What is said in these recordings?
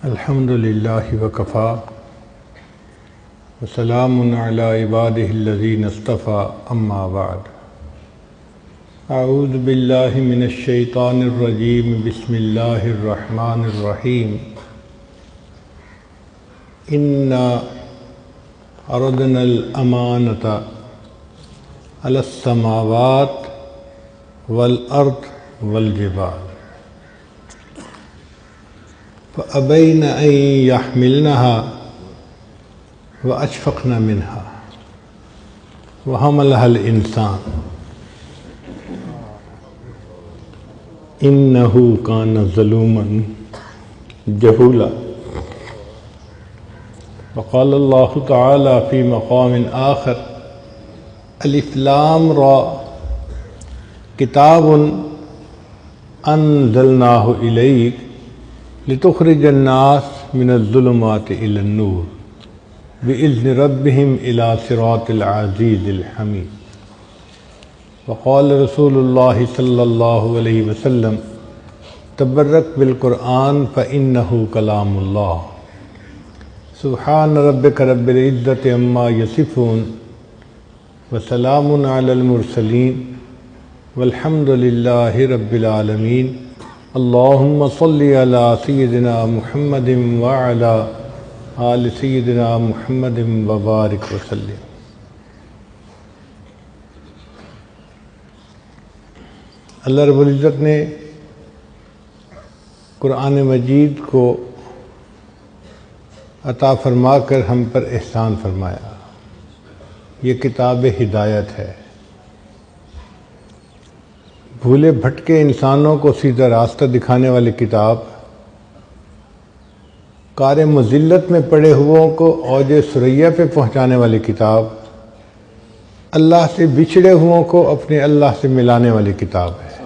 الحمد للہ وکفا وسلام علی عبادہ الذین اصطفیٰ اما بعد اعوذ باللہ من الشیطان الرجیم بسم اللہ الرحمن الرحیم انا عرضنا الامانۃ علی السماوات والارض والجبال فأبين أن يحملنها وأشفقن منها وحملها الإنسان إنه كان ظلوما جهولا وقال الله تعالى في مقام آخر ألف لام را كتاب أنزلناه إليك لتخرج الناس من الظلمات إلى النور بإذن ربهم إلى صراط العزيز الحميد وقال رسول الله صلى الله عليه وسلم تبرك بالقرآن فإنه كلام الله سبحان ربك رب العزة عما يصفون وسلام على المرسلين والحمد لله رب العالمين اللہم صلی علی سیدنا محمد وعلی آل سیدنا محمد وبارک وسلم۔ اللہ رب العزت نے قرآن مجید کو عطا فرما کر ہم پر احسان فرمایا۔ یہ کتاب ہدایت ہے، بھولے بھٹکے انسانوں کو سیدھا راستہ دکھانے والی کتاب، کار مذلت میں پڑے ہوئوں کو اوج ثریا پہ پہنچانے والی کتاب، اللہ سے بچھڑے ہوئوں کو اپنے اللہ سے ملانے والی کتاب ہے۔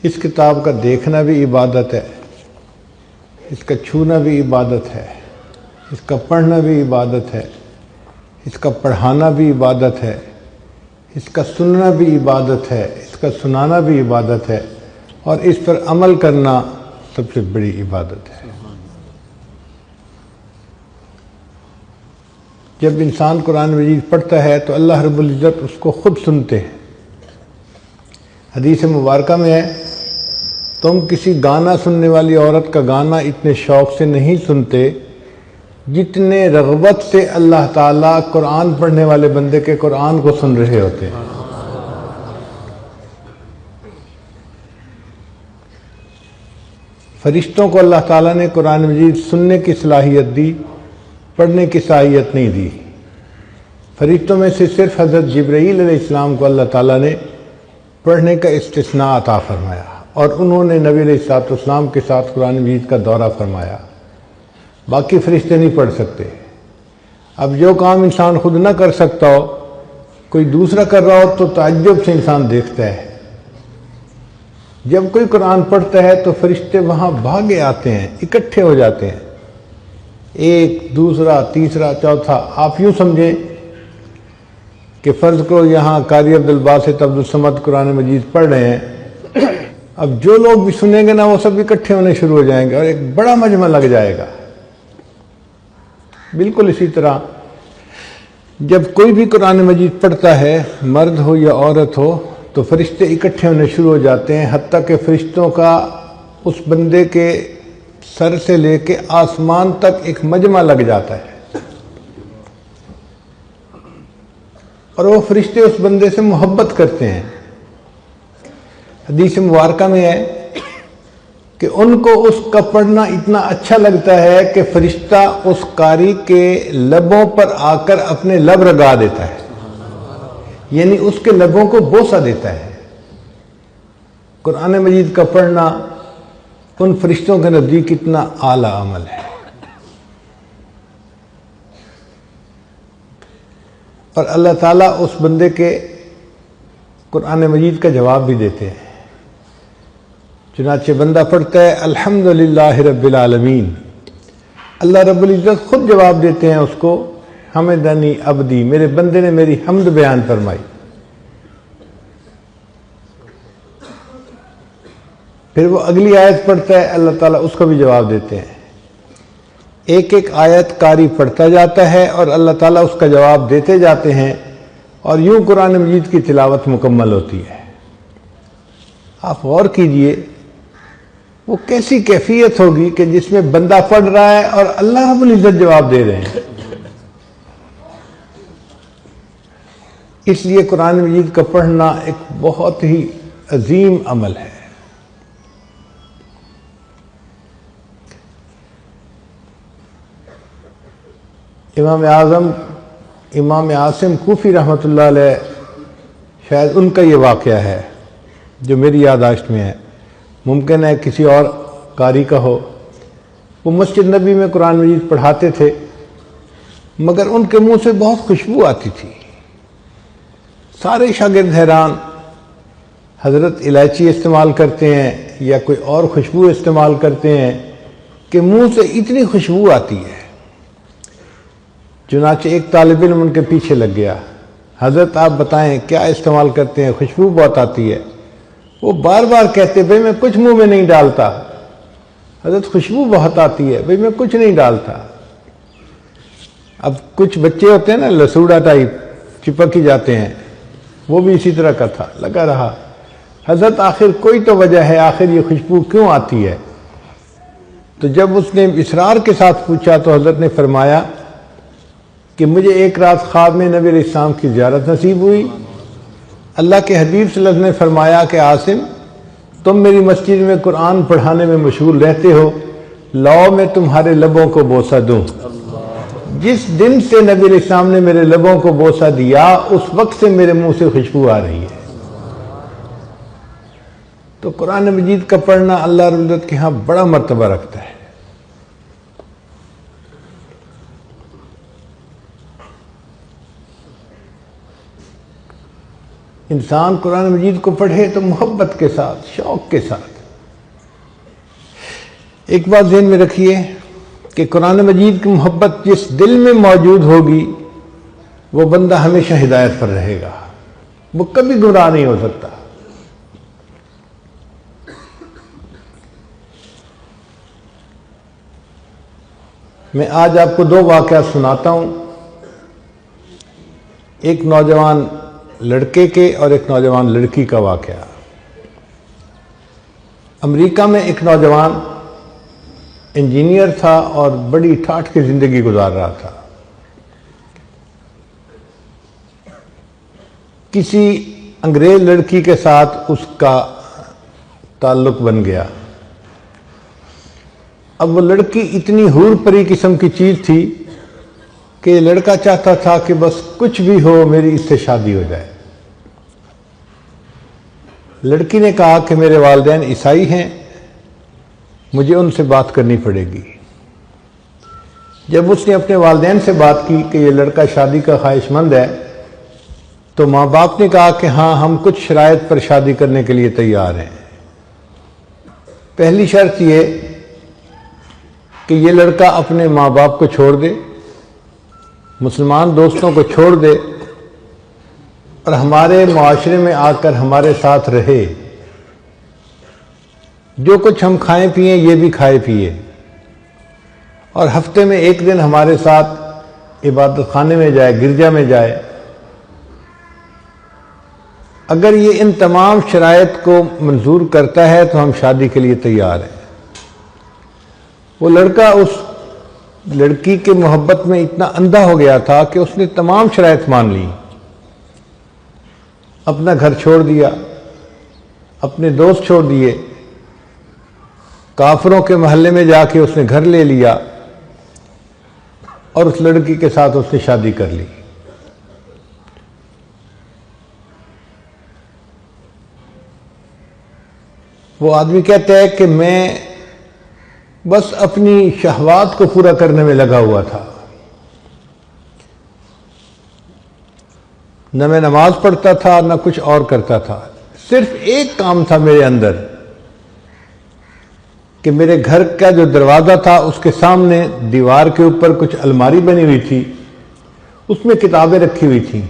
اس کتاب کا دیکھنا بھی عبادت ہے، اس کا چھونا بھی عبادت ہے، اس کا پڑھنا بھی عبادت ہے، اس کا پڑھانا بھی عبادت ہے، اس کا سننا بھی عبادت ہے، اس کا سنانا بھی عبادت ہے، اور اس پر عمل کرنا سب سے بڑی عبادت ہے۔ جب انسان قرآن مجید پڑھتا ہے تو اللہ رب العزت اس کو خود سنتے ہیں۔ حدیث مبارکہ میں ہے، تم کسی گانا سننے والی عورت کا گانا اتنے شوق سے نہیں سنتے جتنے رغبت سے اللہ تعالیٰ قرآن پڑھنے والے بندے کے قرآن کو سن رہے ہوتے ہیں۔ فرشتوں کو اللہ تعالیٰ نے قرآن مجید سننے کی صلاحیت دی، پڑھنے کی صلاحیت نہیں دی۔ فرشتوں میں سے صرف حضرت جبرائیل علیہ السلام کو اللہ تعالیٰ نے پڑھنے کا استثناء عطا فرمایا، اور انہوں نے نبی علیہ السلام کے ساتھ قرآن مجید کا دورہ فرمایا۔ باقی فرشتے نہیں پڑھ سکتے۔ اب جو کام انسان خود نہ کر سکتا ہو، کوئی دوسرا کر رہا ہو تو تعجب سے انسان دیکھتا ہے۔ جب کوئی قرآن پڑھتا ہے تو فرشتے وہاں بھاگے آتے ہیں، اکٹھے ہو جاتے ہیں، ایک دوسرا تیسرا چوتھا۔ آپ یوں سمجھیں کہ فرض کرو یہاں قاری عبدالباسط عبدالصمد قرآن مجید پڑھ رہے ہیں، اب جو لوگ بھی سنیں گے نا وہ سب اکٹھے ہونے شروع ہو جائیں گے اور ایک بڑا مجمع لگ جائے گا۔ بالکل اسی طرح جب کوئی بھی قرآن مجید پڑھتا ہے، مرد ہو یا عورت ہو، تو فرشتے اکٹھے ہونے شروع ہو جاتے ہیں، حتیٰ کہ فرشتوں کا اس بندے کے سر سے لے کے آسمان تک ایک مجمع لگ جاتا ہے، اور وہ فرشتے اس بندے سے محبت کرتے ہیں۔ حدیث مبارکہ میں ہے کہ ان کو اس کا پڑھنا اتنا اچھا لگتا ہے کہ فرشتہ اس قاری کے لبوں پر آ کر اپنے لب رگا دیتا ہے، یعنی اس کے لبوں کو بوسہ دیتا ہے۔ قرآن مجید کا پڑھنا ان فرشتوں کے نزدیک اتنا اعلیٰ عمل ہے۔ اور اللہ تعالیٰ اس بندے کے قرآن مجید کا جواب بھی دیتے ہیں۔ چنانچہ بندہ پڑھتا ہے الحمدللہ رب العالمین، اللہ رب العزت خود جواب دیتے ہیں اس کو، حمدنی عبدی، میرے بندے نے میری حمد بیان فرمائی۔ پھر وہ اگلی آیت پڑھتا ہے، اللہ تعالیٰ اس کو بھی جواب دیتے ہیں۔ ایک ایک آیت قاری پڑھتا جاتا ہے اور اللہ تعالیٰ اس کا جواب دیتے جاتے ہیں، اور یوں قرآن مجید کی تلاوت مکمل ہوتی ہے۔ آپ غور کیجئے وہ کیسی کیفیت ہوگی کہ جس میں بندہ پڑھ رہا ہے اور اللہ رب العزت جواب دے رہے ہیں۔ اس لیے قرآن مجید کا پڑھنا ایک بہت ہی عظیم عمل ہے۔ امام اعظم امام عاصم کوفی رحمۃ اللہ علیہ، شاید ان کا یہ واقعہ ہے جو میری یادداشت میں ہے، ممکن ہے کسی اور قاری کا ہو۔ وہ مسجد نبی میں قرآن مجید پڑھاتے تھے، مگر ان کے منہ سے بہت خوشبو آتی تھی۔ سارے شاگرد حیران، حضرت الائچی استعمال کرتے ہیں یا کوئی اور خوشبو استعمال کرتے ہیں کہ منہ سے اتنی خوشبو آتی ہے۔ چنانچہ ایک طالب علم ان کے پیچھے لگ گیا، حضرت آپ بتائیں کیا استعمال کرتے ہیں، خوشبو بہت آتی ہے۔ وہ بار بار کہتے بھئی میں کچھ منہ میں نہیں ڈالتا، حضرت خوشبو بہت آتی ہے، بھئی میں کچھ نہیں ڈالتا۔ اب کچھ بچے ہوتے ہیں نا لسوڑا ٹائپ، چپک ہی جاتے ہیں، وہ بھی اسی طرح کا تھا، لگا رہا، حضرت آخر کوئی تو وجہ ہے، آخر یہ خوشبو کیوں آتی ہے؟ تو جب اس نے اصرار کے ساتھ پوچھا تو حضرت نے فرمایا کہ مجھے ایک رات خواب میں نبی علیہ السلام کی زیارت نصیب ہوئی۔ اللہ کے حبیب صلی اللہ علیہ وسلم نے فرمایا کہ عاصم، تم میری مسجد میں قرآن پڑھانے میں مشغول رہتے ہو، لاؤ میں تمہارے لبوں کو بوسہ دوں۔ جس دن سے نبی علیہ السلام نے میرے لبوں کو بوسہ دیا، اس وقت سے میرے منہ سے خوشبو آ رہی ہے۔ تو قرآن مجید کا پڑھنا اللہ رب العزت کے ہاں بڑا مرتبہ رکھتا ہے۔ انسان قرآن مجید کو پڑھے تو محبت کے ساتھ، شوق کے ساتھ۔ ایک بات ذہن میں رکھیے کہ قرآن مجید کی محبت جس دل میں موجود ہوگی وہ بندہ ہمیشہ ہدایت پر رہے گا، وہ کبھی گمراہ نہیں ہو سکتا۔ میں آج آپ کو دو واقعات سناتا ہوں، ایک نوجوان لڑکے کے اور ایک نوجوان لڑکی کا واقعہ۔ امریکہ میں ایک نوجوان انجینئر تھا اور بڑی ٹھاٹھ کی زندگی گزار رہا تھا۔ کسی انگریز لڑکی کے ساتھ اس کا تعلق بن گیا۔ اب وہ لڑکی اتنی حور پری قسم کی چیز تھی کہ یہ لڑکا چاہتا تھا کہ بس کچھ بھی ہو میری اس سے شادی ہو جائے۔ لڑکی نے کہا کہ میرے والدین عیسائی ہیں، مجھے ان سے بات کرنی پڑے گی۔ جب اس نے اپنے والدین سے بات کی کہ یہ لڑکا شادی کا خواہش مند ہے، تو ماں باپ نے کہا کہ ہاں ہم کچھ شرائط پر شادی کرنے کے لیے تیار ہیں۔ پہلی شرط یہ کہ یہ لڑکا اپنے ماں باپ کو چھوڑ دے، مسلمان دوستوں کو چھوڑ دے اور ہمارے معاشرے میں آ کر ہمارے ساتھ رہے، جو کچھ ہم کھائیں پئیں یہ بھی کھائے پیے، اور ہفتے میں ایک دن ہمارے ساتھ عبادت خانے میں جائے، گرجا میں جائے۔ اگر یہ ان تمام شرائط کو منظور کرتا ہے تو ہم شادی کے لیے تیار ہیں۔ وہ لڑکا اس لڑکی کے محبت میں اتنا اندھا ہو گیا تھا کہ اس نے تمام شرائط مان لی، اپنا گھر چھوڑ دیا، اپنے دوست چھوڑ دیے، کافروں کے محلے میں جا کے اس نے گھر لے لیا اور اس لڑکی کے ساتھ اس نے شادی کر لی۔ وہ آدمی کہتا ہے کہ میں بس اپنی شہوات کو پورا کرنے میں لگا ہوا تھا، نہ میں نماز پڑھتا تھا نہ کچھ اور کرتا تھا، صرف ایک کام تھا میرے اندر کہ میرے گھر کا جو دروازہ تھا اس کے سامنے دیوار کے اوپر کچھ الماری بنی ہوئی تھی، اس میں کتابیں رکھی ہوئی تھیں،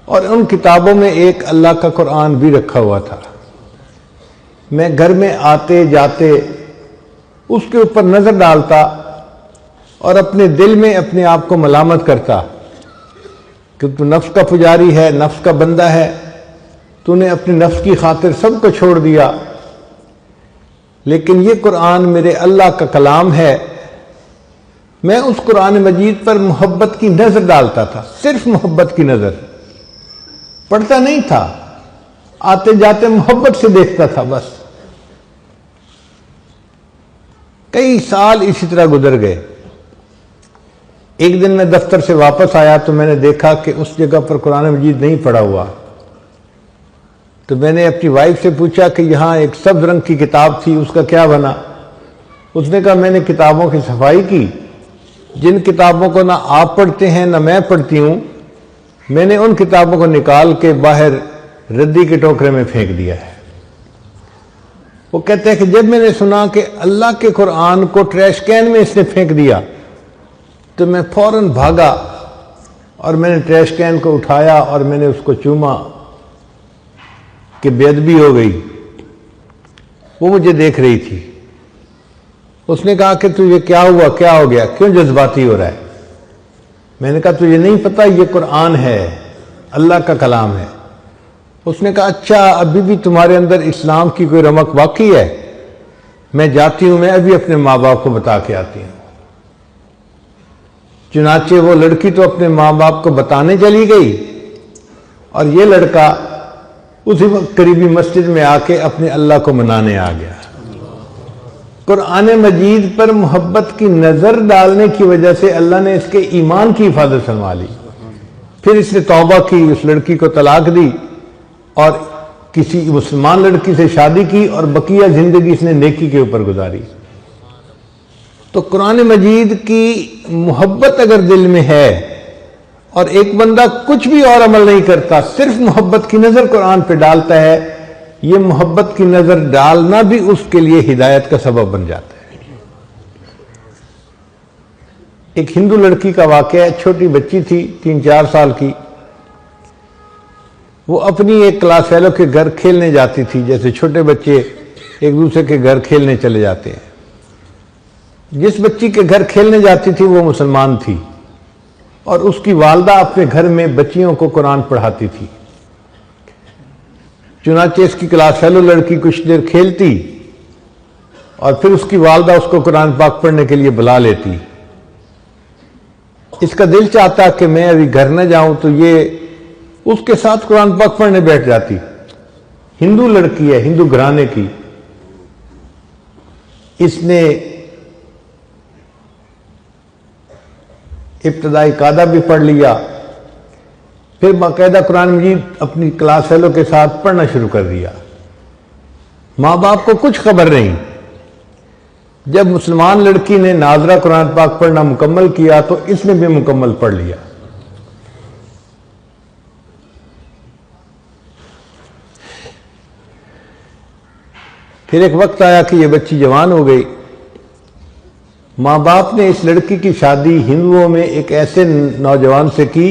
اور ان کتابوں میں ایک اللہ کا قرآن بھی رکھا ہوا تھا۔ میں گھر میں آتے جاتے اس کے اوپر نظر ڈالتا اور اپنے دل میں اپنے آپ کو ملامت کرتا کہ تو نفس کا پجاری ہے، نفس کا بندہ ہے، تو نے اپنی نفس کی خاطر سب کو چھوڑ دیا۔ لیکن یہ قرآن میرے اللہ کا کلام ہے، میں اس قرآن مجید پر محبت کی نظر ڈالتا تھا، صرف محبت کی نظر، پڑھتا نہیں تھا، آتے جاتے محبت سے دیکھتا تھا بس۔ کئی سال اسی طرح گزر گئے۔ ایک دن میں دفتر سے واپس آیا تو میں نے دیکھا کہ اس جگہ پر قرآن مجید نہیں پڑھا ہوا، تو میں نے اپنی وائف سے پوچھا کہ یہاں ایک سبز رنگ کی کتاب تھی، اس کا کیا بنا؟ اس نے کہا میں نے کتابوں کی صفائی کی، جن کتابوں کو نہ آپ پڑھتے ہیں نہ میں پڑھتی ہوں، میں نے ان کتابوں کو نکال کے باہر ردی کے ٹوکرے میں پھینک دیا ہے۔ وہ کہتے ہیں کہ جب میں نے سنا کہ اللہ کے قرآن کو ٹریش کین میں اس نے پھینک دیا تو میں فوراً بھاگا اور میں نے ٹریش کین کو اٹھایا اور میں نے اس کو چوما کہ بے ادبی ہو گئی۔ وہ مجھے دیکھ رہی تھی، اس نے کہا کہ تجھے کیا ہوا، کیا ہو گیا، کیوں جذباتی ہو رہا ہے؟ میں نے کہا تجھے نہیں پتا یہ قرآن ہے، اللہ کا کلام ہے۔ اس نے کہا اچھا ابھی بھی تمہارے اندر اسلام کی کوئی رمق باقی ہے؟ میں جاتی ہوں، میں ابھی اپنے ماں باپ کو بتا کے آتی ہوں۔ چنانچہ وہ لڑکی تو اپنے ماں باپ کو بتانے چلی گئی اور یہ لڑکا اسی وقت قریبی مسجد میں آ کے اپنے اللہ کو منانے آ گیا۔ قرآن مجید پر محبت کی نظر ڈالنے کی وجہ سے اللہ نے اس کے ایمان کی حفاظت فرما لی۔ پھر اس نے توبہ کی، اس لڑکی کو طلاق دی اور کسی مسلمان لڑکی سے شادی کی اور بقیہ زندگی اس نے نیکی کے اوپر گزاری۔ تو قرآن مجید کی محبت اگر دل میں ہے اور ایک بندہ کچھ بھی اور عمل نہیں کرتا، صرف محبت کی نظر قرآن پہ ڈالتا ہے، یہ محبت کی نظر ڈالنا بھی اس کے لیے ہدایت کا سبب بن جاتا ہے۔ ایک ہندو لڑکی کا واقعہ ہے، چھوٹی بچی تھی 3-4 سال کی، وہ اپنی ایک کلاس فیلو کے گھر کھیلنے جاتی تھی، جیسے چھوٹے بچے ایک دوسرے کے گھر کھیلنے چلے جاتے ہیں۔ جس بچی کے گھر کھیلنے جاتی تھی وہ مسلمان تھی اور اس کی والدہ اپنے گھر میں بچیوں کو قرآن پڑھاتی تھی۔ چنانچہ اس کی کلاس فیلو لڑکی کچھ دیر کھیلتی اور پھر اس کی والدہ اس کو قرآن پاک پڑھنے کے لیے بلا لیتی۔ اس کا دل چاہتا کہ میں ابھی گھر نہ جاؤں تو یہ اس کے ساتھ قرآن پاک پڑھنے بیٹھ جاتی۔ ہندو لڑکی ہے، ہندو گھرانے کی۔ اس نے ابتدائی قاعدہ بھی پڑھ لیا، پھر باقاعدہ قرآن مجید اپنی کلاس فیلو کے ساتھ پڑھنا شروع کر دیا۔ ماں باپ کو کچھ خبر نہیں۔ جب مسلمان لڑکی نے ناظرہ قرآن پاک پڑھنا مکمل کیا تو اس نے بھی مکمل پڑھ لیا۔ پھر ایک وقت آیا کہ یہ بچی جوان ہو گئی۔ ماں باپ نے اس لڑکی کی شادی ہندوؤں میں ایک ایسے نوجوان سے کی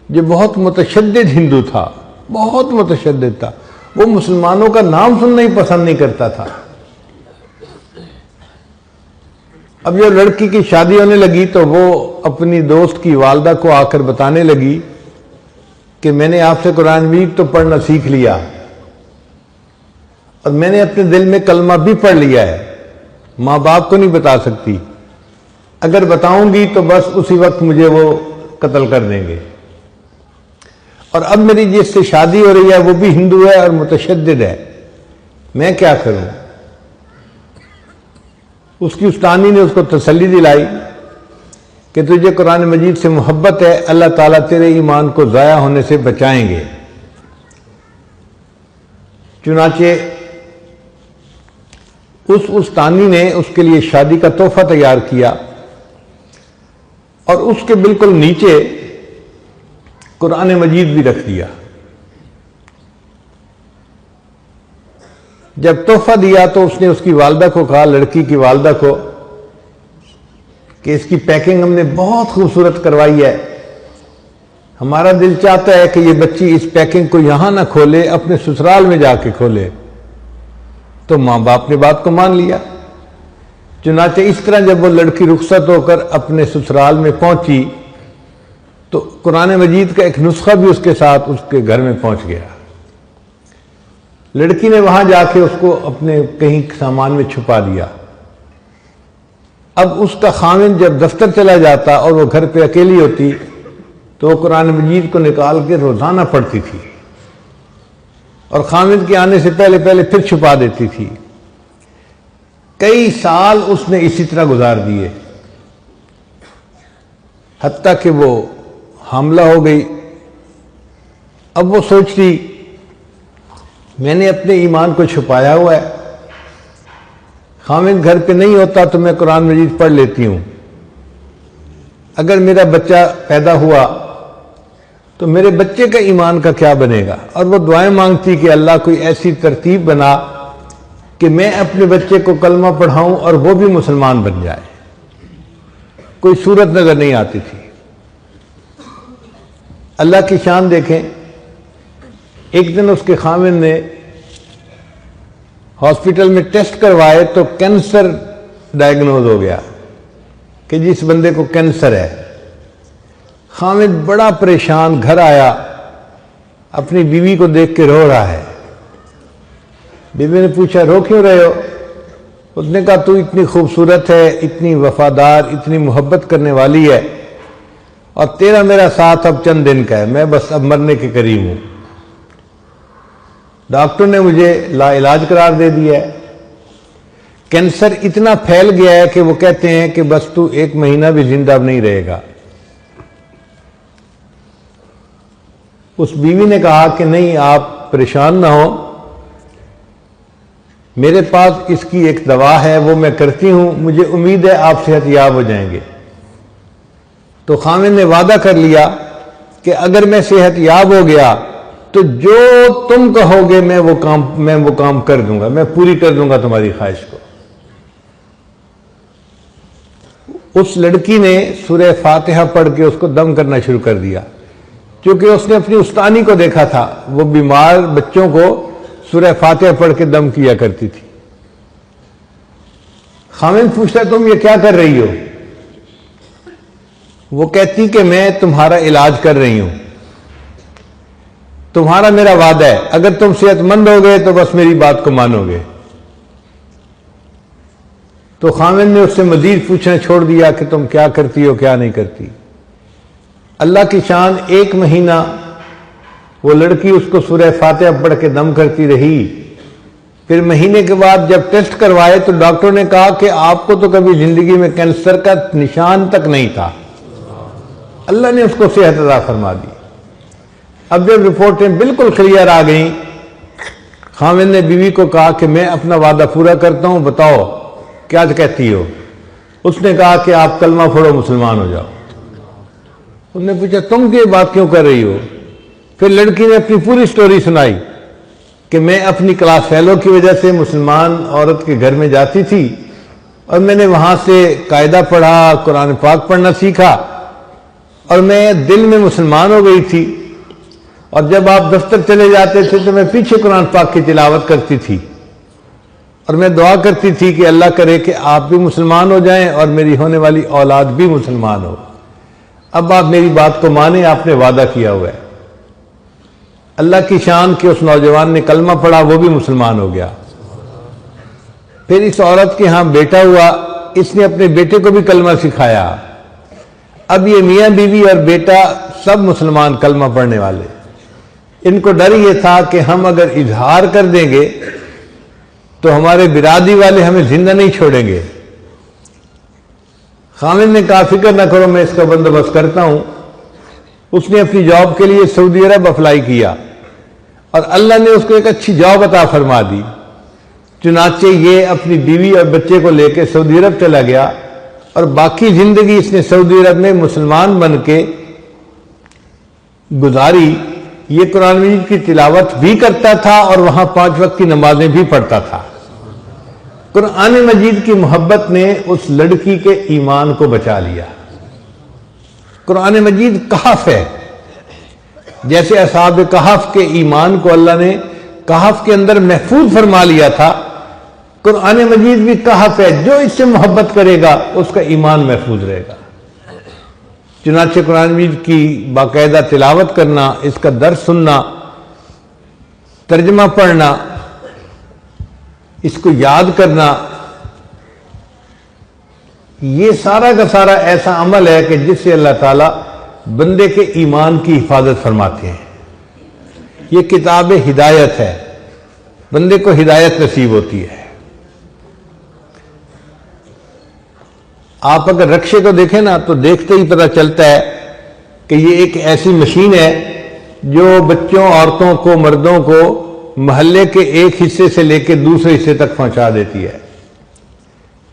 جو بہت متشدد ہندو تھا، بہت متشدد تھا، وہ مسلمانوں کا نام سننا ہی پسند نہیں کرتا تھا۔ اب جب لڑکی کی شادی ہونے لگی تو وہ اپنی دوست کی والدہ کو آ کر بتانے لگی کہ میں نے آپ سے قرآن مجید تو پڑھنا سیکھ لیا اور میں نے اپنے دل میں کلمہ بھی پڑھ لیا ہے، ماں باپ کو نہیں بتا سکتی، اگر بتاؤں گی تو بس اسی وقت مجھے وہ قتل کر دیں گے، اور اب میری جس سے شادی ہو رہی ہے وہ بھی ہندو ہے اور متشدد ہے، میں کیا کروں؟ اس کی استانی نے اس کو تسلی دلائی کہ تجھے قرآن مجید سے محبت ہے، اللہ تعالیٰ تیرے ایمان کو ضائع ہونے سے بچائیں گے۔ چنانچہ اس استانی نے اس کے لیے شادی کا تحفہ تیار کیا اور اس کے بالکل نیچے قرآن مجید بھی رکھ دیا۔ جب تحفہ دیا تو اس نے اس کی والدہ کو کہا، لڑکی کی والدہ کو، کہ اس کی پیکنگ ہم نے بہت خوبصورت کروائی ہے، ہمارا دل چاہتا ہے کہ یہ بچی اس پیکنگ کو یہاں نہ کھولے، اپنے سسرال میں جا کے کھولے۔ تو ماں باپ نے بات کو مان لیا۔ چنانچہ اس طرح جب وہ لڑکی رخصت ہو کر اپنے سسرال میں پہنچی تو قرآن مجید کا ایک نسخہ بھی اس کے ساتھ اس کے گھر میں پہنچ گیا۔ لڑکی نے وہاں جا کے اس کو اپنے کہیں سامان میں چھپا دیا۔ اب اس کا خاوند جب دفتر چلا جاتا اور وہ گھر پہ اکیلی ہوتی تو وہ قرآن مجید کو نکال کے روزانہ پڑھتی تھی اور خاوند کے آنے سے پہلے پھر چھپا دیتی تھی۔ کئی سال اس نے اسی طرح گزار دیے، حتیٰ کہ وہ حاملہ ہو گئی۔ اب وہ سوچتی میں نے اپنے ایمان کو چھپایا ہوا ہے، خاوند گھر پہ نہیں ہوتا تو میں قرآن مجید پڑھ لیتی ہوں، اگر میرا بچہ پیدا ہوا تو میرے بچے کا ایمان کا کیا بنے گا؟ اور وہ دعائیں مانگتی کہ اللہ کوئی ایسی ترتیب بنا کہ میں اپنے بچے کو کلمہ پڑھاؤں اور وہ بھی مسلمان بن جائے۔ کوئی صورت نظر نہیں آتی تھی۔ اللہ کی شان دیکھیں، ایک دن اس کے خاوند نے ہاسپٹل میں ٹیسٹ کروائے تو کینسر ڈائیگنوز ہو گیا کہ جس بندے کو کینسر ہے۔ خاوند بڑا پریشان گھر آیا، اپنی بیوی کو دیکھ کے رو رہا ہے۔ بیوی نے پوچھا رو کیوں رہے ہو؟ اس نے کہا تو اتنی خوبصورت ہے، اتنی وفادار، اتنی محبت کرنے والی ہے، اور تیرا میرا ساتھ اب چند دن کا ہے، میں بس اب مرنے کے قریب ہوں۔ ڈاکٹر نے مجھے لا علاج قرار دے دیا ہے، کینسر اتنا پھیل گیا ہے کہ وہ کہتے ہیں کہ بس تو 1 مہینہ بھی زندہ نہیں رہے گا۔ اس بیوی نے کہا کہ نہیں، آپ پریشان نہ ہو، میرے پاس اس کی ایک دوا ہے، وہ میں کرتی ہوں، مجھے امید ہے آپ صحت یاب ہو جائیں گے۔ تو خاوند نے وعدہ کر لیا کہ اگر میں صحت یاب ہو گیا تو جو تم کہو گے میں وہ کام کر دوں گا، میں پوری کر دوں گا تمہاری خواہش کو۔ اس لڑکی نے سورہ فاتحہ پڑھ کے اس کو دم کرنا شروع کر دیا، کیونکہ اس نے اپنی استانی کو دیکھا تھا، وہ بیمار بچوں کو سورہ فاتحہ پڑھ کے دم کیا کرتی تھی۔ خاوند پوچھتا تم یہ کیا کر رہی ہو؟ وہ کہتی کہ میں تمہارا علاج کر رہی ہوں، تمہارا میرا وعدہ ہے، اگر تم صحت مند ہو گئے تو بس میری بات کو مانو گے۔ تو خاوند نے اس سے مزید پوچھنا چھوڑ دیا کہ تم کیا کرتی ہو کیا نہیں کرتی۔ اللہ کی شان، 1 مہینہ وہ لڑکی اس کو سورہ فاتحہ پڑھ کے دم کرتی رہی۔ پھر مہینے کے بعد جب ٹیسٹ کروائے تو ڈاکٹر نے کہا کہ آپ کو تو کبھی زندگی میں کینسر کا نشان تک نہیں تھا، اللہ نے اس کو صحت عطا فرما دی۔ اب جب رپورٹیں بالکل کلیئر آ گئیں، خاوند نے بیوی کو کہا کہ میں اپنا وعدہ پورا کرتا ہوں، بتاؤ کیا کہتی ہو؟ اس نے کہا کہ آپ کلمہ پڑھو، مسلمان ہو جاؤ۔ اس نے پوچھا تم یہ بات کیوں کر رہی ہو؟ پھر لڑکی نے اپنی پوری سٹوری سنائی کہ میں اپنی کلاس فیلو کی وجہ سے مسلمان عورت کے گھر میں جاتی تھی اور میں نے وہاں سے قاعدہ پڑھا، قرآن پاک پڑھنا سیکھا اور میں دل میں مسلمان ہو گئی تھی، اور جب آپ دفتر چلے جاتے تھے تو میں پیچھے قرآن پاک کی تلاوت کرتی تھی اور میں دعا کرتی تھی کہ اللہ کرے کہ آپ بھی مسلمان ہو جائیں اور میری ہونے والی اولاد بھی مسلمان ہو۔ اب آپ میری بات کو مانیں، آپ نے وعدہ کیا ہوا ہے۔ اللہ کی شان کہ اس نوجوان نے کلمہ پڑھا، وہ بھی مسلمان ہو گیا۔ پھر اس عورت کے ہاں بیٹا ہوا، اس نے اپنے بیٹے کو بھی کلمہ سکھایا۔ اب یہ میاں بیوی اور بیٹا سب مسلمان کلمہ پڑھنے والے۔ ان کو ڈر یہ تھا کہ ہم اگر اظہار کر دیں گے تو ہمارے برادری والے ہمیں زندہ نہیں چھوڑیں گے۔ خاوند نے کہا فکر نہ کرو، میں اس کا بندوبست کرتا ہوں۔ اس نے اپنی جاب کے لیے سعودی عرب اپلائی کیا اور اللہ نے اس کو ایک اچھی جاب عطا فرما دی۔ چنانچہ یہ اپنی بیوی اور بچے کو لے کے سعودی عرب چلا گیا اور باقی زندگی اس نے سعودی عرب میں مسلمان بن کے گزاری۔ یہ قرآن مجید کی تلاوت بھی کرتا تھا اور وہاں 5 وقت کی نمازیں بھی پڑھتا تھا۔ قرآن مجید کی محبت نے اس لڑکی کے ایمان کو بچا لیا۔ قرآن مجید کہف ہے، جیسے اصحاب کہف کے ایمان کو اللہ نے کہف کے اندر محفوظ فرما لیا تھا، قرآن مجید بھی کہف ہے، جو اس سے محبت کرے گا اس کا ایمان محفوظ رہے گا۔ چنانچہ قرآن مجید کی باقاعدہ تلاوت کرنا، اس کا درس سننا، ترجمہ پڑھنا، اس کو یاد کرنا، یہ سارا کا سارا ایسا عمل ہے کہ جس سے اللہ تعالیٰ بندے کے ایمان کی حفاظت فرماتے ہیں۔ یہ کتاب ہدایت ہے، بندے کو ہدایت نصیب ہوتی ہے۔ آپ اگر رکشے کو دیکھیں نا تو دیکھتے ہی پتہ چلتا ہے کہ یہ ایک ایسی مشین ہے جو بچوں، عورتوں کو، مردوں کو محلے کے ایک حصے سے لے کے دوسرے حصے تک پہنچا دیتی ہے۔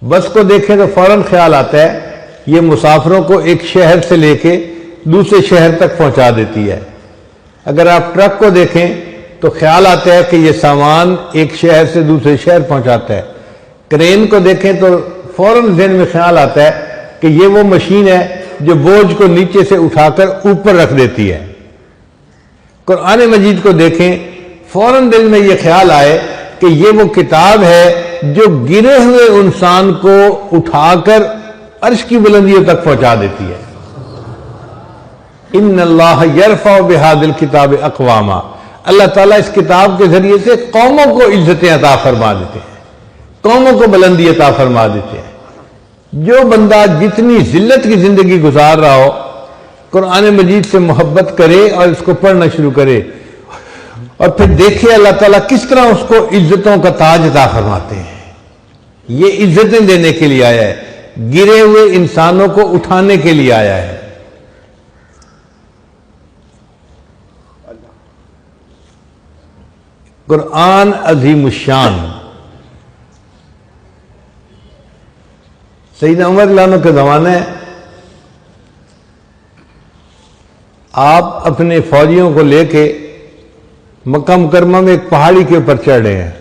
بس کو دیکھیں تو فوراً خیال آتا ہے یہ مسافروں کو ایک شہر سے لے کے دوسرے شہر تک پہنچا دیتی ہے۔ اگر آپ ٹرک کو دیکھیں تو خیال آتا ہے کہ یہ سامان ایک شہر سے دوسرے شہر پہنچاتا ہے۔ کرین کو دیکھیں تو فوراً ذہن میں خیال آتا ہے کہ یہ وہ مشین ہے جو بوجھ کو نیچے سے اٹھا کر اوپر رکھ دیتی ہے۔ قرآن مجید کو دیکھیں، فوراً دل میں یہ خیال آئے کہ یہ وہ کتاب ہے جو گرے ہوئے انسان کو اٹھا کر عرش کی بلندیوں تک پہنچا دیتی ہے۔ ان اللہ یرفع بہذا الکتاب اقواما، اللہ تعالیٰ اس کتاب کے ذریعے سے قوموں کو عزتیں عطا فرما دیتے ہیں، قوموں کو بلندی عطا فرما دیتے ہیں۔ جو بندہ جتنی ذلت کی زندگی گزار رہا ہو، قرآن مجید سے محبت کرے اور اس کو پڑھنا شروع کرے اور پھر دیکھے اللہ تعالیٰ کس طرح اس کو عزتوں کا تاج عطا فرماتے ہیں۔ یہ عزتیں دینے کے لیے آیا ہے، گرے ہوئے انسانوں کو اٹھانے کے لیے آیا ہے۔ قرآن عظیم الشان۔ سیدنا عمر رضی اللہ عنہ کے زمانے آپ اپنے فوجیوں کو لے کے مکہ مکرمہ میں ایک پہاڑی کے اوپر چڑھ رہے ہیں۔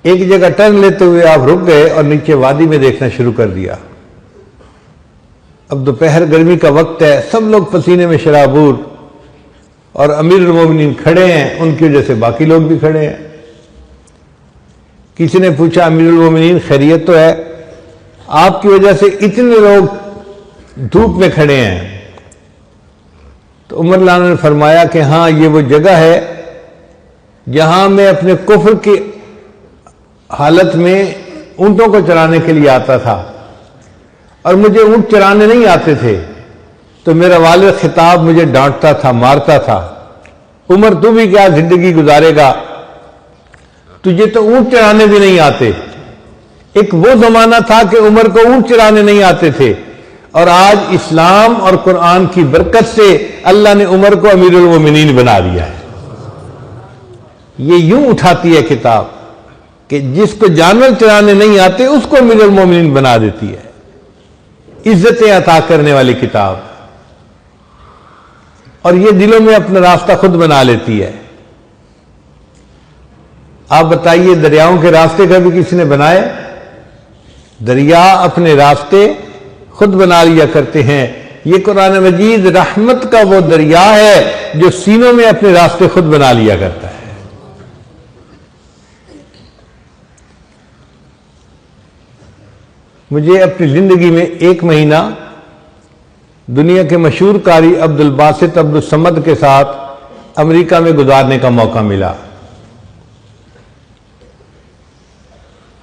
ایک جگہ ٹرن لیتے ہوئے آپ رک گئے اور نیچے وادی میں دیکھنا شروع کر دیا۔ اب دوپہر گرمی کا وقت ہے، سب لوگ پسینے میں شرابور، اور امیر المومنین کھڑے ہیں، ان کی وجہ سے باقی لوگ بھی کھڑے ہیں۔ کسی نے پوچھا امیر المومنین خیریت تو ہے؟ آپ کی وجہ سے اتنے لوگ دھوپ میں کھڑے ہیں۔ تو عمر رضی اللہ عنہ نے فرمایا کہ ہاں، یہ وہ جگہ ہے جہاں میں اپنے کفر کی حالت میں اونٹوں کو چرانے کے لیے آتا تھا، اور مجھے اونٹ چرانے نہیں آتے تھے تو میرا والد خطاب مجھے ڈانٹتا تھا، مارتا تھا، عمر تو بھی کیا زندگی گزارے گا، تجھے تو اونٹ چرانے بھی نہیں آتے۔ ایک وہ زمانہ تھا کہ عمر کو اونٹ چرانے نہیں آتے تھے، اور آج اسلام اور قرآن کی برکت سے اللہ نے عمر کو امیر المومنین بنا دیا ہے۔ یہ یوں اٹھاتی ہے کتاب کہ جس کو جانور چرانے نہیں آتے اس کو امیر المومنین بنا دیتی ہے، عزتیں عطا کرنے والی کتاب، اور یہ دلوں میں اپنا راستہ خود بنا لیتی ہے۔ آپ بتائیے، دریاؤں کے راستے کبھی کسی نے بنائے؟ دریا اپنے راستے خود بنا لیا کرتے ہیں۔ یہ قرآن مجید رحمت کا وہ دریا ہے جو سینوں میں اپنے راستے خود بنا لیا کرتا ہے۔ مجھے اپنی زندگی میں ایک مہینہ دنیا کے مشہور قاری عبد الباسط عبد الصمد کے ساتھ امریکہ میں گزارنے کا موقع ملا۔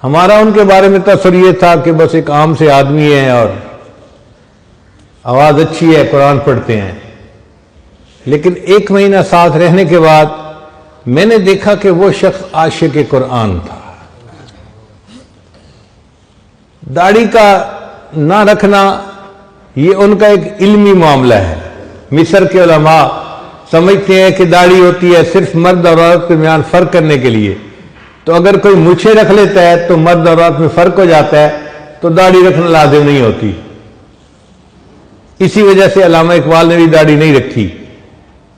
ہمارا ان کے بارے میں تصور یہ تھا کہ بس ایک عام سے آدمی ہے اور آواز اچھی ہے، قرآن پڑھتے ہیں، لیکن ایک مہینہ ساتھ رہنے کے بعد میں نے دیکھا کہ وہ شخص عاشق قرآن تھا۔ داڑھی کا نہ رکھنا یہ ان کا ایک علمی معاملہ ہے۔ مصر کے علماء سمجھتے ہیں کہ داڑھی ہوتی ہے صرف مرد اور عورت کے درمیان فرق کرنے کے لیے، تو اگر کوئی مونچھیں رکھ لیتا ہے تو مرد اور عورت میں فرق ہو جاتا ہے، تو داڑھی رکھنا لازم نہیں ہوتی۔ اسی وجہ سے علامہ اقبال نے بھی داڑھی نہیں رکھی،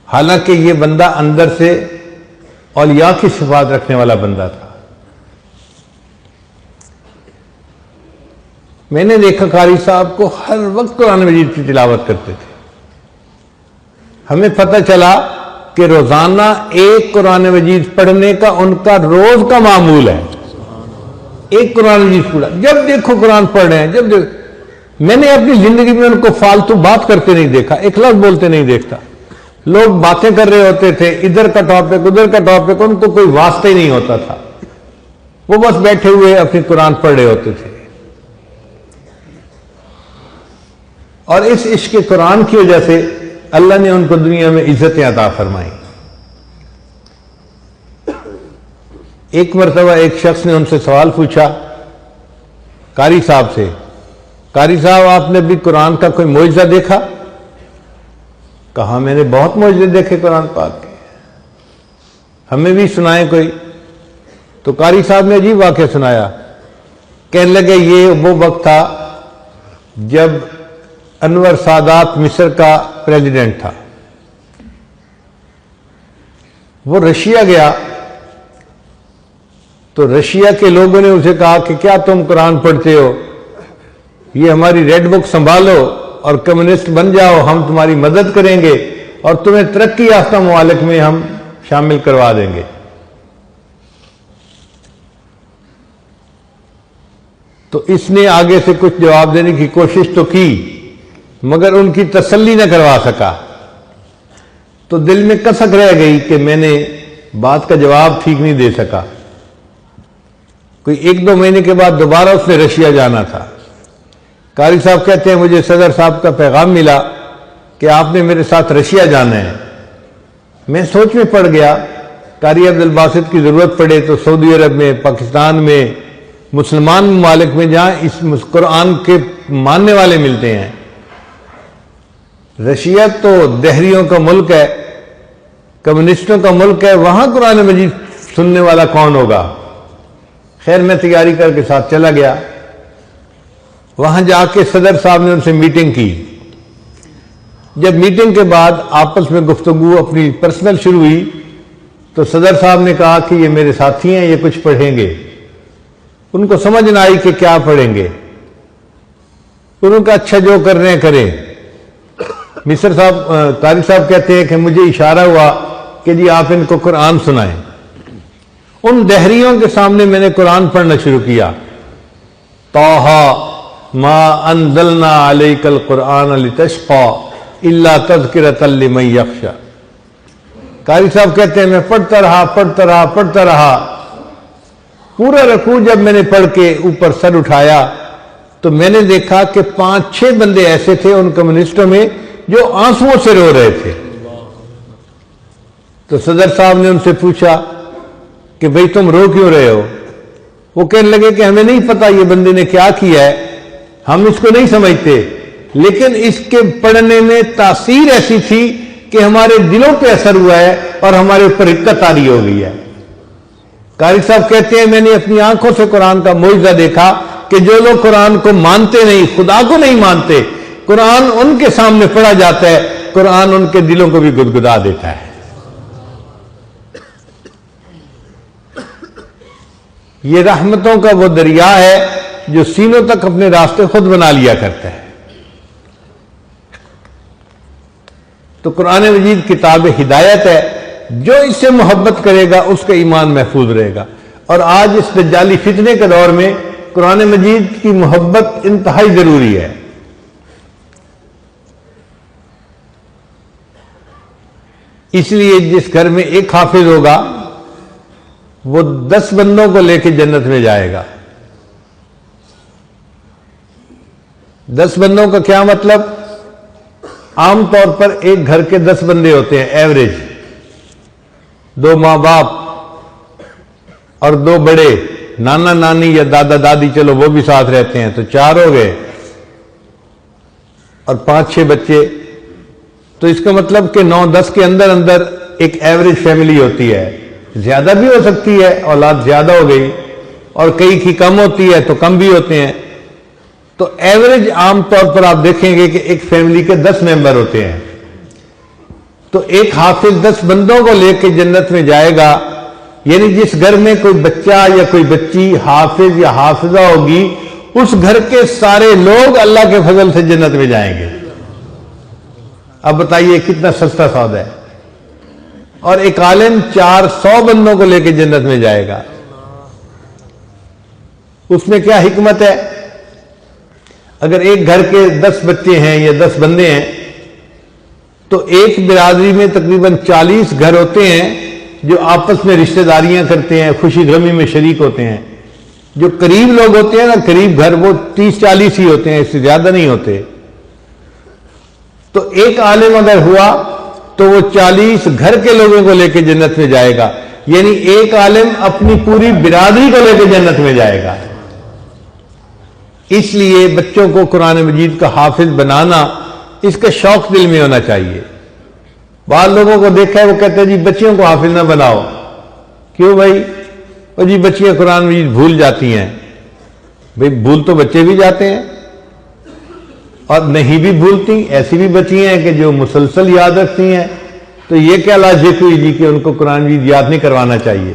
حالانکہ یہ بندہ اندر سے اولیاء کی صفات رکھنے والا بندہ تھا۔ میں نے دیکھا قاری صاحب کو ہر وقت قرآن مجید کی تلاوت کرتے تھے۔ ہمیں پتہ چلا کہ روزانہ ایک قرآن مجید پڑھنے کا ان کا روز کا معمول ہے. ایک قرآن مجید پڑھا، جب دیکھو قرآن پڑھ رہے ہیں. میں نے اپنی زندگی میں ان کو فالتو بات کرتے نہیں دیکھا، ایک لفظ بولتے نہیں دیکھتا. لوگ باتیں کر رہے ہوتے تھے، ادھر کا ٹاپک ادھر کا ٹاپک، ان کو کوئی واسطہ ہی نہیں ہوتا تھا. وہ بس بیٹھے ہوئے اپنی قرآن پڑھ رہے ہوتے تھے. اور اس عشق قرآن کی وجہ سے اللہ نے ان کو دنیا میں عزتیں عطا فرمائی. ایک مرتبہ ایک شخص نے ان سے سوال پوچھا قاری صاحب سے، قاری صاحب آپ نے بھی قرآن کا کوئی معجزہ دیکھا؟ کہا میں نے بہت معجزے دیکھے قرآن پاک کے، ہمیں بھی سنائیں کوئی. تو قاری صاحب نے عجیب واقعہ سنایا. کہنے لگے یہ وہ وقت تھا جب انور سادات مصر کا پریزیڈنٹ تھا. وہ رشیا گیا تو رشیا کے لوگوں نے اسے کہا کہ کیا تم قرآن پڑھتے ہو، یہ ہماری ریڈ بک سنبھالو اور کمیونسٹ بن جاؤ، ہم تمہاری مدد کریں گے اور تمہیں ترقی یافتہ ممالک میں ہم شامل کروا دیں گے. تو اس نے آگے سے کچھ جواب دینے کی کوشش تو کی مگر ان کی تسلی نہ کروا سکا. تو دل میں کسک رہ گئی کہ میں نے بات کا جواب ٹھیک نہیں دے سکا. کوئی 1-2 مہینے کے بعد دوبارہ اس نے رشیا جانا تھا. قاری صاحب کہتے ہیں مجھے صدر صاحب کا پیغام ملا کہ آپ نے میرے ساتھ رشیا جانا ہے. میں سوچ میں پڑ گیا، قاری عبد الباسط کی ضرورت پڑے تو سعودی عرب میں، پاکستان میں، مسلمان ممالک میں جہاں اس قرآن کے ماننے والے ملتے ہیں. رشیا تو دہریوں کا ملک ہے، کمیونسٹوں کا ملک ہے، وہاں قرآن مجید سننے والا کون ہوگا؟ خیر میں تیاری کر کے ساتھ چلا گیا. وہاں جا کے صدر صاحب نے ان سے میٹنگ کی. جب میٹنگ کے بعد آپس میں گفتگو اپنی پرسنل شروع ہوئی تو صدر صاحب نے کہا کہ یہ میرے ساتھی ہیں، یہ کچھ پڑھیں گے. ان کو سمجھ نہ آئی کہ کیا پڑھیں گے. انہوں کا اچھا جو کر رہے ہیں کریں. مصر صاحب قاری صاحب کہتے ہیں کہ مجھے اشارہ ہوا کہ جی آپ ان کو قرآن سنائیں. ان دہریوں کے سامنے میں نے قرآن پڑھنا شروع کیا. طٰہٰ ما انزلنا علیک القرآن لتشقیٰ الا تذکرۃ لمن یخشیٰ. قاری صاحب کہتے ہیں میں پڑھتا رہا. پورا رکوع جب میں نے پڑھ کے اوپر سر اٹھایا تو میں نے دیکھا کہ 5-6 بندے ایسے تھے ان کمیونسٹوں میں جو آنسوؤں سے رو رہے تھے. تو صدر صاحب نے ان سے پوچھا کہ بھئی تم رو کیوں رہے ہو؟ وہ کہنے لگے کہ ہمیں نہیں پتا یہ بندے نے کیا کیا ہے، ہم اس کو نہیں سمجھتے، لیکن اس کے پڑھنے میں تاثیر ایسی تھی کہ ہمارے دلوں پہ اثر ہوا ہے اور ہمارے اوپر حقت طاری ہو گئی ہے. قاری صاحب کہتے ہیں میں نے اپنی آنکھوں سے قرآن کا معجزہ دیکھا کہ جو لوگ قرآن کو مانتے نہیں، خدا کو نہیں مانتے، قرآن ان کے سامنے پڑھا جاتا ہے، قرآن ان کے دلوں کو بھی گدگدا دیتا ہے. یہ رحمتوں کا وہ دریا ہے جو سینوں تک اپنے راستے خود بنا لیا کرتا ہے. تو قرآن مجید کتاب ہدایت ہے، جو اس سے محبت کرے گا اس کا ایمان محفوظ رہے گا. اور آج اس دجالی فتنے کے دور میں قرآن مجید کی محبت انتہائی ضروری ہے. اس لیے جس گھر میں ایک حافظ ہوگا وہ 10 بندوں کو لے کے جنت میں جائے گا. 10 بندوں کا کیا مطلب؟ عام طور پر ایک گھر کے 10 بندے ہوتے ہیں ایوریج. 2 ماں باپ اور 2 بڑے، نانا نانی یا دادا دادی، چلو وہ بھی ساتھ رہتے ہیں تو 4 ہو گئے، اور 5-6 بچے. تو اس کا مطلب کہ 9-10 کے اندر اندر ایک ایوریج فیملی ہوتی ہے. زیادہ بھی ہو سکتی ہے، اولاد زیادہ ہو گئی، اور کئی کی کم ہوتی ہے تو کم بھی ہوتے ہیں. تو ایوریج عام طور پر آپ دیکھیں گے کہ ایک فیملی کے 10 ممبر ہوتے ہیں. تو ایک حافظ 10 بندوں کو لے کے جنت میں جائے گا. یعنی جس گھر میں کوئی بچہ یا کوئی بچی حافظ یا حافظہ ہوگی، اس گھر کے سارے لوگ اللہ کے فضل سے جنت میں جائیں گے. اب بتائیے کتنا سستا سودا ہے. اور ایک عالم 400 بندوں کو لے کے جنت میں جائے گا. اس میں کیا حکمت ہے؟ اگر ایک گھر کے 10 بچے ہیں یا 10 بندے ہیں تو ایک برادری میں تقریباً 40 گھر ہوتے ہیں جو آپس میں رشتہ داریاں کرتے ہیں، خوشی غمی میں شریک ہوتے ہیں. جو قریب لوگ ہوتے ہیں نا، قریب گھر، وہ 30-40 ہی ہوتے ہیں، اس سے زیادہ نہیں ہوتے. تو ایک عالم اگر ہوا تو وہ 40 گھر کے لوگوں کو لے کے جنت میں جائے گا. یعنی ایک عالم اپنی پوری برادری کو لے کے جنت میں جائے گا. اس لیے بچوں کو قرآن مجید کا حافظ بنانا، اس کا شوق دل میں ہونا چاہیے. بعض لوگوں کو دیکھا ہے وہ کہتے ہیں جی بچیوں کو حافظ نہ بناؤ. کیوں بھائی؟ اور جی بچیاں قرآن مجید بھول جاتی ہیں. بھائی بھول تو بچے بھی جاتے ہیں اور نہیں بھی بھولتی. ایسی بھی بچیاں ہیں کہ جو مسلسل یاد رکھتی ہیں. تو یہ کیا لاجک ہوئی جی کہ ان کو قرآن مجید یاد نہیں کروانا چاہیے؟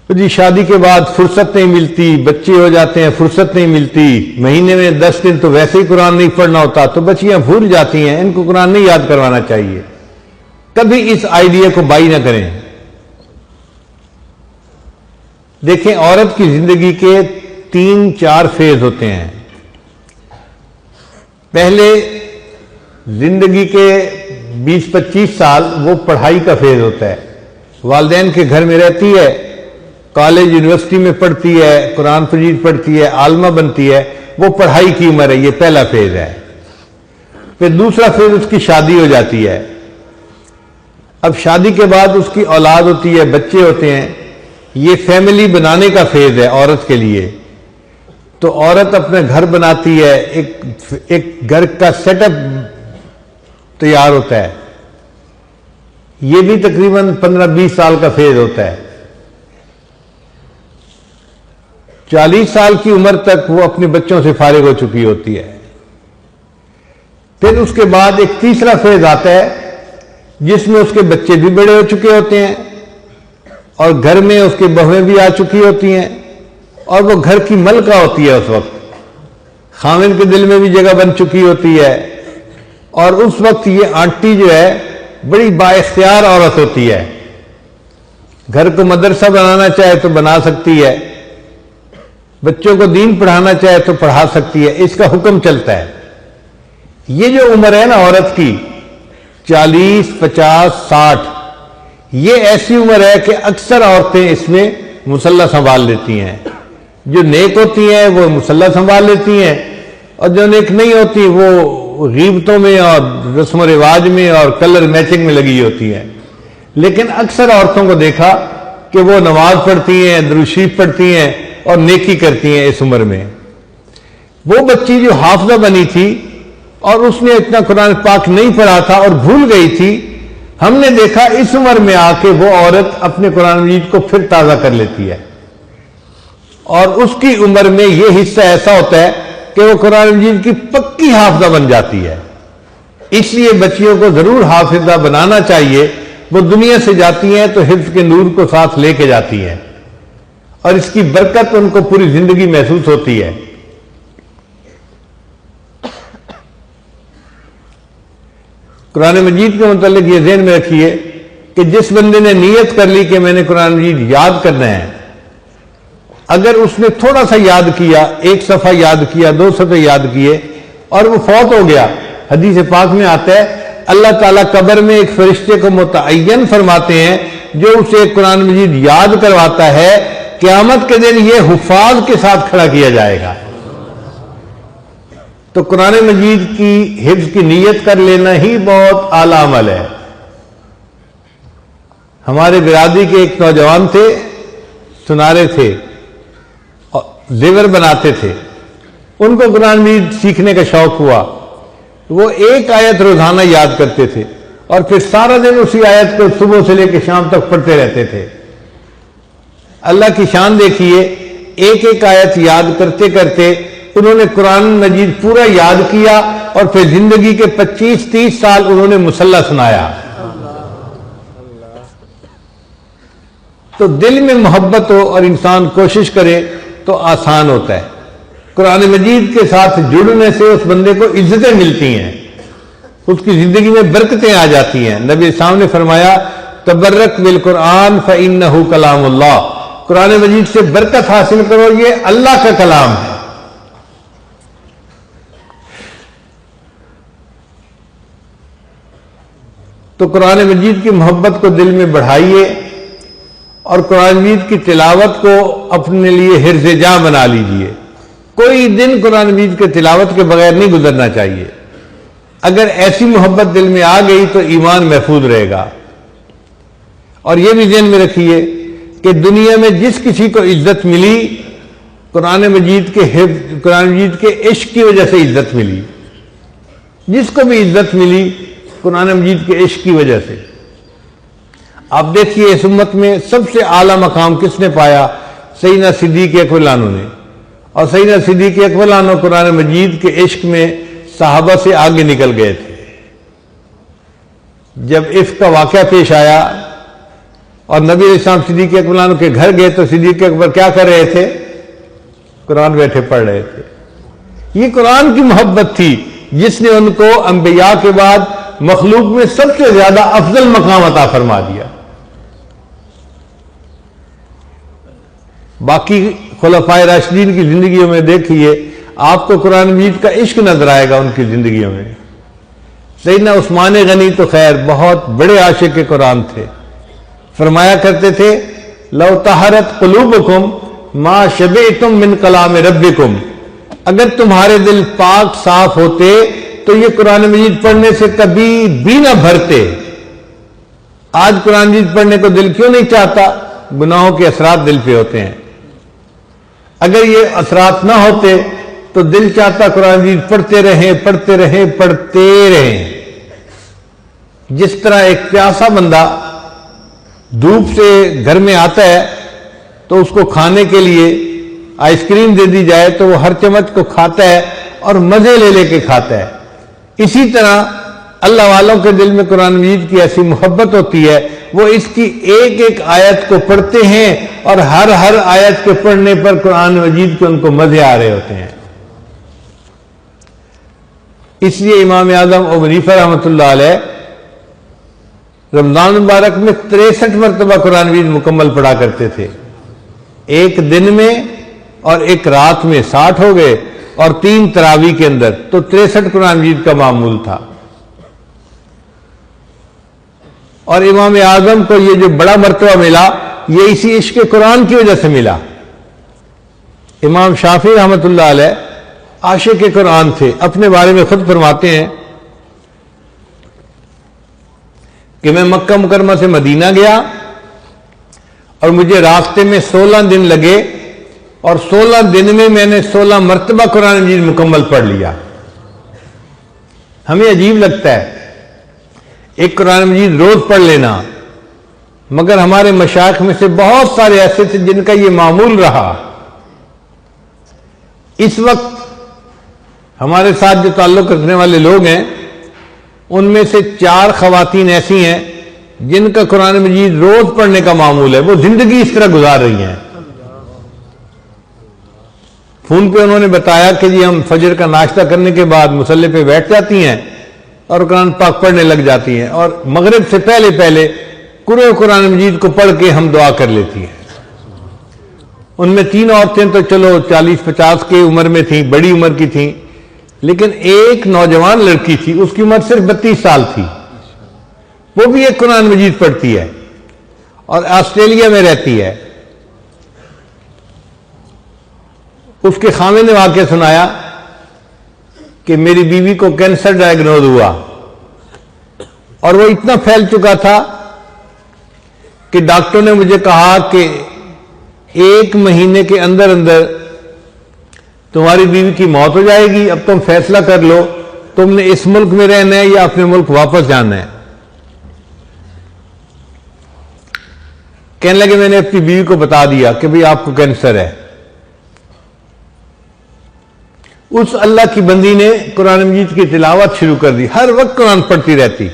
جی شادی کے بعد فرصت نہیں ملتی، بچے ہو جاتے ہیں، فرصت نہیں ملتی، مہینے میں 10 دن تو ویسے ہی قرآن نہیں پڑھنا ہوتا، تو بچیاں بھول جاتی ہیں. ان کو قرآن نہیں یاد کروانا چاہیے. کبھی اس آئیڈیا کو بائی نہ کریں. دیکھیں عورت کی زندگی کے 3-4 فیز ہوتے ہیں. پہلے زندگی کے 20-25 سال وہ پڑھائی کا فیز ہوتا ہے. والدین کے گھر میں رہتی ہے، کالج یونیورسٹی میں پڑھتی ہے، قرآن مجید پڑھتی ہے، عالمہ بنتی ہے. وہ پڑھائی کی عمر ہے، یہ پہلا فیز ہے. پھر دوسرا فیز اس کی شادی ہو جاتی ہے. اب شادی کے بعد اس کی اولاد ہوتی ہے، بچے ہوتے ہیں. یہ فیملی بنانے کا فیز ہے عورت کے لیے. تو عورت اپنا گھر بناتی ہے، ایک گھر کا سیٹ اپ تیار ہوتا ہے. یہ بھی تقریباً 15-20 سال کا فیز ہوتا ہے. 40 سال کی عمر تک وہ اپنے بچوں سے فارغ ہو چکی ہوتی ہے. پھر اس کے بعد ایک تیسرا فیز آتا ہے جس میں اس کے بچے بھی بڑے ہو چکے ہوتے ہیں اور گھر میں اس کے بہویں بھی آ چکی ہوتی ہیں اور وہ گھر کی ملکہ ہوتی ہے. اس وقت خاوند کے دل میں بھی جگہ بن چکی ہوتی ہے اور اس وقت یہ آنٹی جو ہے بڑی با اختیار عورت ہوتی ہے. گھر کو مدرسہ بنانا چاہے تو بنا سکتی ہے، بچوں کو دین پڑھانا چاہے تو پڑھا سکتی ہے. اس کا حکم چلتا ہے. یہ جو عمر ہے نا عورت کی 40, 50, 60، یہ ایسی عمر ہے کہ اکثر عورتیں اس میں مسلح سنبھال لیتی ہیں. جو نیک ہوتی ہیں وہ مسلح سنبھال لیتی ہیں اور جو نیک نہیں ہوتی وہ غیبتوں میں اور رسم و رواج میں اور کلر میچنگ میں لگی ہوتی ہیں. لیکن اکثر عورتوں کو دیکھا کہ وہ نماز پڑھتی ہیں، درود شریف پڑھتی ہیں اور نیکی کرتی ہیں اس عمر میں. وہ بچی جو حافظہ بنی تھی اور اس نے اتنا قرآن پاک نہیں پڑھا تھا اور بھول گئی تھی، ہم نے دیکھا اس عمر میں آ کے وہ عورت اپنے قرآن مجید کو پھر تازہ کر لیتی ہے اور اس کی عمر میں یہ حصہ ایسا ہوتا ہے کہ وہ قرآن مجید کی پکی حافظہ بن جاتی ہے. اس لیے بچیوں کو ضرور حافظہ بنانا چاہیے. وہ دنیا سے جاتی ہیں تو حفظ کے نور کو ساتھ لے کے جاتی ہیں اور اس کی برکت ان کو پوری زندگی محسوس ہوتی ہے. قرآن مجید کے متعلق یہ ذہن میں رکھیے کہ جس بندے نے نیت کر لی کہ میں نے قرآن مجید یاد کرنا ہے، اگر اس نے تھوڑا سا یاد کیا، 1 صفحہ یاد کیا، 2 صفحے یاد کیے اور وہ فوت ہو گیا، حدیث پاک میں آتا ہے اللہ تعالیٰ قبر میں ایک فرشتے کو متعین فرماتے ہیں جو اسے قرآن مجید یاد کرواتا ہے. قیامت کے دن یہ حفاظ کے ساتھ کھڑا کیا جائے گا. تو قرآن مجید کی حفظ کی نیت کر لینا ہی بہت اعلیٰ عمل ہے. ہمارے برادری کے ایک نوجوان تھے، سنارے تھے، زیور بناتے تھے. ان کو قرآن مجید سیکھنے کا شوق ہوا. وہ 1 آیت روزانہ یاد کرتے تھے اور پھر سارا دن اسی آیت کو صبح سے لے کے شام تک پڑھتے رہتے تھے. اللہ کی شان دیکھیے، 1 آیت یاد کرتے کرتے انہوں نے قرآن مجید پورا یاد کیا اور پھر زندگی کے 25-30 سال انہوں نے مسلح سنایا. تو دل میں محبت ہو اور انسان کوشش کرے تو آسان ہوتا ہے. قرآن مجید کے ساتھ جڑنے سے اس بندے کو عزتیں ملتی ہیں. اس کی زندگی میں برکتیں آ جاتی ہیں۔ نبی اسلام نے فرمایا تبرک بالقرآن فإنہ کلام اللہ، قرآن مجید سے برکت حاصل کرو، یہ اللہ کا کلام ہے۔ تو قرآن مجید کی محبت کو دل میں بڑھائیے اور قرآن مجید کی تلاوت کو اپنے لیے حرز جاں بنا لیجئے۔ کوئی دن قرآن مجید کے تلاوت کے بغیر نہیں گزرنا چاہیے۔ اگر ایسی محبت دل میں آ گئی تو ایمان محفوظ رہے گا۔ اور یہ بھی ذہن میں رکھیے کہ دنیا میں جس کسی کو عزت ملی قرآن مجید کے عشق کی وجہ سے عزت ملی۔ جس کو بھی عزت ملی قرآن مجید کے عشق کی وجہ سے۔ آپ دیکھیے اس امت میں سب سے اعلیٰ مقام کس نے پایا؟ سیدنا صدیق اکبر عنہ نے۔ اور سیدنا صدیق اکبر عنہ قرآن مجید کے عشق میں صحابہ سے آگے نکل گئے تھے۔ جب عفق کا واقعہ پیش آیا اور نبی علیہ السلام صدیق اکبر عنہ کے گھر گئے تو صدیق اکبر کیا کر رہے تھے؟ قرآن بیٹھے پڑھ رہے تھے۔ یہ قرآن کی محبت تھی جس نے ان کو انبیاء کے بعد مخلوق میں سب سے زیادہ افضل مقام عطا فرما دیا۔ باقی خلفائے راشدین کی زندگیوں میں دیکھیے آپ کو قرآن مجید کا عشق نظر آئے گا ان کی زندگیوں میں۔ سیدنا عثمان غنی تو خیر بہت بڑے عاشق قرآن تھے، فرمایا کرتے تھے لو طہرت قلوبکم ما شبعتم من کلام ربکم، اگر تمہارے دل پاک صاف ہوتے تو یہ قرآن مجید پڑھنے سے کبھی بھی نہ بھرتے۔ آج قرآن مجید پڑھنے کو دل کیوں نہیں چاہتا؟ گناہوں کے اثرات دل پہ ہوتے ہیں۔ اگر یہ اثرات نہ ہوتے تو دل چاہتا قرآن مجید پڑھتے رہیں پڑھتے رہیں پڑھتے رہیں۔ جس طرح ایک پیاسا بندہ دھوپ سے گھر میں آتا ہے تو اس کو کھانے کے لیے آئس کریم دے دی جائے تو وہ ہر چمچ کو کھاتا ہے اور مزے لے لے کے کھاتا ہے۔ اسی طرح اللہ والوں کے دل میں قرآن مجید کی ایسی محبت ہوتی ہے، وہ اس کی ایک ایک آیت کو پڑھتے ہیں اور ہر آیت کے پڑھنے پر قرآن مجید کے ان کو مزے آ رہے ہوتے ہیں۔ اس لیے امام اعظم ابو حنیفہ رحمۃ اللہ علیہ رمضان مبارک میں 63 مرتبہ قرآن مجید مکمل پڑھا کرتے تھے، ایک دن میں اور ایک رات میں 60 ہو گئے اور 3 تراویح کے اندر تو 63 قرآن مجید کا معمول تھا۔ اور امام اعظم کو یہ جو بڑا مرتبہ ملا یہ اسی عشق قرآن کی وجہ سے ملا۔ امام شافعی رحمۃ اللہ علیہ عاشق قرآن تھے، اپنے بارے میں خود فرماتے ہیں کہ میں مکہ مکرمہ سے مدینہ گیا اور مجھے راستے میں 16 دن لگے اور 16 دن میں نے 16 مرتبہ قرآن مجید مکمل پڑھ لیا۔ ہمیں عجیب لگتا ہے ایک قرآن مجید روز پڑھ لینا، مگر ہمارے مشائخ میں سے بہت سارے ایسے تھے جن کا یہ معمول رہا۔ اس وقت ہمارے ساتھ جو تعلق رکھنے والے لوگ ہیں ان میں سے 4 خواتین ایسی ہیں جن کا قرآن مجید روز پڑھنے کا معمول ہے، وہ زندگی اس طرح گزار رہی ہیں۔ فون پہ انہوں نے بتایا کہ جی ہم فجر کا ناشتہ کرنے کے بعد مصلی پہ بیٹھ جاتی ہیں اور قرآن پاک پڑھنے لگ جاتی ہیں، اور مغرب سے پہلے قرآن مجید کو پڑھ کے ہم دعا کر لیتی ہیں۔ ان میں 3 عورتیں تو چلو 40-50 کی عمر میں تھیں، بڑی عمر کی تھیں، لیکن ایک نوجوان لڑکی تھی، اس کی عمر صرف 32 سال تھی، وہ بھی ایک قرآن مجید پڑھتی ہے اور آسٹریلیا میں رہتی ہے۔ اس کے خاوند نے واقعہ سنایا کہ میری بیوی کو کینسر ڈائیگنوز ہوا اور وہ اتنا پھیل چکا تھا کہ ڈاکٹر نے مجھے کہا کہ 1 مہینے کے اندر تمہاری بیوی کی موت ہو جائے گی، اب تم فیصلہ کر لو تم نے اس ملک میں رہنا ہے یا اپنے ملک واپس جانا ہے۔ کہنے لگے میں نے اپنی بیوی کو بتا دیا کہ بھئی آپ کو کینسر ہے۔ اس اللہ کی بندی نے قرآن مجید کی تلاوت شروع کر دی، ہر وقت قرآن پڑھتی رہتی۔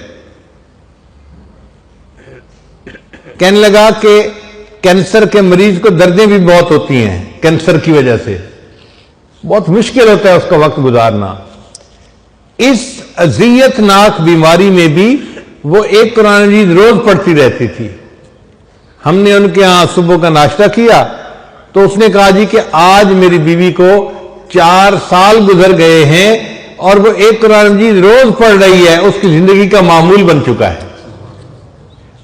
کہنے لگا کہ کینسر کے مریض کو دردیں بھی بہت ہوتی ہیں، کینسر کی وجہ سے بہت مشکل ہوتا ہے اس کا وقت گزارنا، اس اذیت ناک بیماری میں بھی وہ ایک قرآن مجید روز پڑھتی رہتی تھی. ہم نے ان کے ہاں صبح کا ناشتہ کیا تو اس نے کہا جی کہ آج میری بیوی کو 4 سال گزر گئے ہیں اور وہ ایک قرآن مجید روز پڑھ رہی ہے، اس کی زندگی کا معمول بن چکا ہے.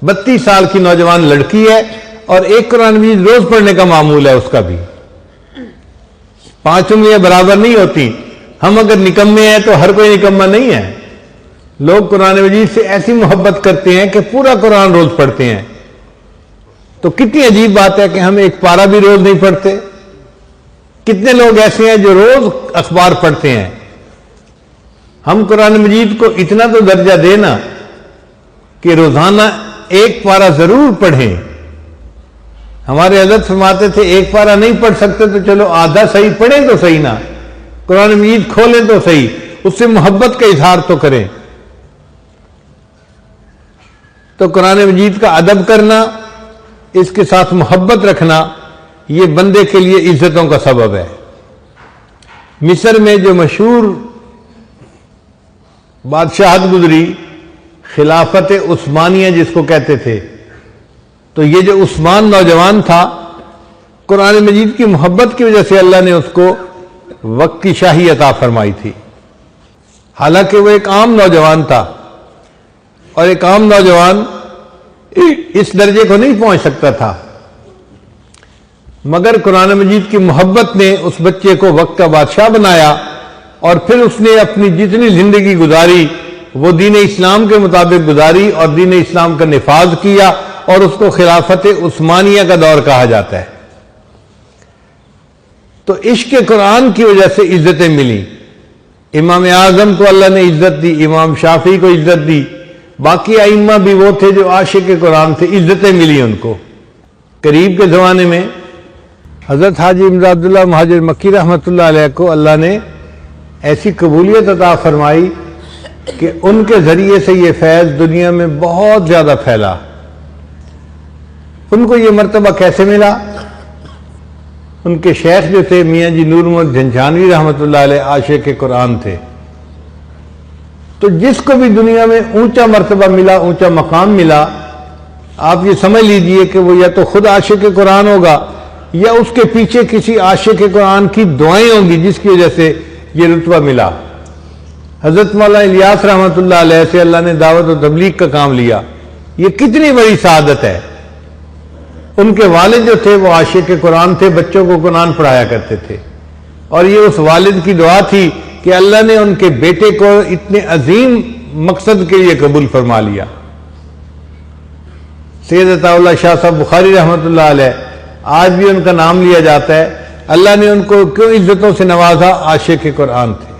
32 سال کی نوجوان لڑکی ہے اور ایک قرآن مجید روز پڑھنے کا معمول ہے اس کا بھی. 5 انگلیاں برابر نہیں ہوتی. ہم اگر نکمے ہیں تو ہر کوئی نکمہ نہیں ہے. لوگ قرآن مجید سے ایسی محبت کرتے ہیں کہ پورا قرآن روز پڑھتے ہیں. تو کتنی عجیب بات ہے کہ ہم ایک پارہ بھی روز نہیں پڑھتے. کتنے لوگ ایسے ہیں جو روز اخبار پڑھتے ہیں. ہم قرآن مجید کو اتنا تو درجہ دینا کہ روزانہ ایک پارہ ضرور پڑھیں. ہمارے حضرت فرماتے تھے ایک پارہ نہیں پڑھ سکتے تو چلو آدھا صحیح پڑھیں تو صحیح نا، قرآن مجید کھولیں تو صحیح، اس سے محبت کا اظہار تو کریں. تو قرآن مجید کا ادب کرنا، اس کے ساتھ محبت رکھنا، یہ بندے کے لیے عزتوں کا سبب ہے. مصر میں جو مشہور بادشاہت گزری، خلافت عثمانیہ جس کو کہتے تھے، تو یہ جو عثمان نوجوان تھا، قرآن مجید کی محبت کی وجہ سے اللہ نے اس کو وقت کی شاہی عطا فرمائی تھی. حالانکہ وہ ایک عام نوجوان تھا اور ایک عام نوجوان اس درجے کو نہیں پہنچ سکتا تھا، مگر قرآن مجید کی محبت نے اس بچے کو وقت کا بادشاہ بنایا اور پھر اس نے اپنی جتنی زندگی گزاری وہ دین اسلام کے مطابق گزاری اور دین اسلام کا نفاذ کیا، اور اس کو خلافت عثمانیہ کا دور کہا جاتا ہے. تو عشق قرآن کی وجہ سے عزتیں ملی. امام اعظم کو اللہ نے عزت دی، امام شافعی کو عزت دی، باقی ائمہ بھی وہ تھے جو عاشق قرآن تھے، عزتیں ملی ان کو. قریب کے زمانے میں حضرت حاجی امداد اللہ مہاجر مکی رحمۃ اللہ علیہ کو اللہ نے ایسی قبولیت عطا فرمائی کہ ان کے ذریعے سے یہ فیض دنیا میں بہت زیادہ پھیلا. ان کو یہ مرتبہ کیسے ملا؟ ان کے شیخ جو تھے میاں جی نور محمد جھنجھانوی رحمۃ اللہ علیہ عاشق قرآن تھے. تو جس کو بھی دنیا میں اونچا مرتبہ ملا، اونچا مقام ملا، آپ یہ سمجھ لیجئے کہ وہ یا تو خود عاشق قرآن ہوگا یا اس کے پیچھے کسی عاشق قرآن کی دعائیں ہوں گی جس کی وجہ سے یہ رتبہ ملا. حضرت مولانا الیاس رحمۃ اللہ علیہ سے اللہ نے دعوت و تبلیغ کا کام لیا. یہ کتنی بڑی سعادت ہے. ان کے والد جو تھے وہ عاشق قرآن تھے، بچوں کو قرآن پڑھایا کرتے تھے، اور یہ اس والد کی دعا تھی کہ اللہ نے ان کے بیٹے کو اتنے عظیم مقصد کے لیے قبول فرما لیا. سید عطا اللہ شاہ صاحب بخاری رحمۃ اللہ علیہ، آج بھی ان کا نام لیا جاتا ہے. اللہ نے ان کو کیوں عزتوں سے نوازا؟ عاشق قرآن تھے،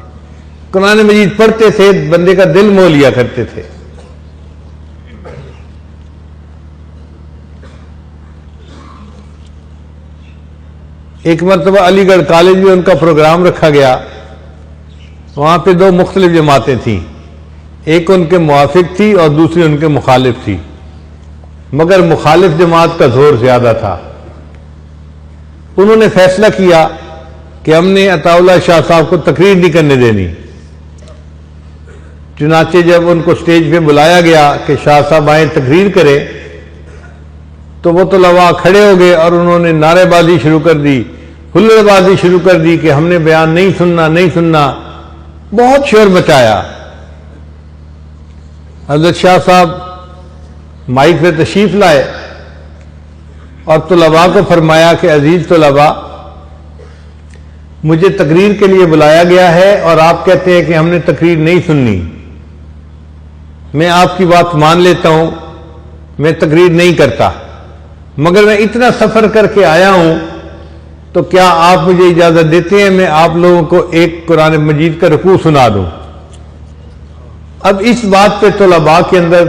قرآن مجید پڑھتے تھے، بندے کا دل مو لیا کرتے تھے. ایک مرتبہ علی گڑھ کالج میں ان کا پروگرام رکھا گیا. وہاں پہ 2 مختلف جماعتیں تھیں، ایک ان کے موافق تھی اور دوسری ان کے مخالف تھی، مگر مخالف جماعت کا زور زیادہ تھا. انہوں نے فیصلہ کیا کہ ہم نے عطا اللہ شاہ صاحب کو تقریر نہیں کرنے دینی. چنانچہ جب ان کو سٹیج پہ بلایا گیا کہ شاہ صاحب آئیں تقریر کریں، تو وہ طلباء کھڑے ہو گئے اور انہوں نے نعرے بازی شروع کر دی، ہلڑ بازی شروع کر دی کہ ہم نے بیان نہیں سننا، نہیں سننا. بہت شور مچایا. حضرت شاہ صاحب مائک پہ تشریف لائے اور طلباء کو فرمایا کہ عزیز طلباء، مجھے تقریر کے لیے بلایا گیا ہے اور آپ کہتے ہیں کہ ہم نے تقریر نہیں سننی. میں آپ کی بات مان لیتا ہوں، میں تقریر نہیں کرتا، مگر میں اتنا سفر کر کے آیا ہوں تو کیا آپ مجھے اجازت دیتے ہیں میں آپ لوگوں کو ایک قرآن مجید کا رکوع سنا دوں؟ اب اس بات پہ طلباء کے اندر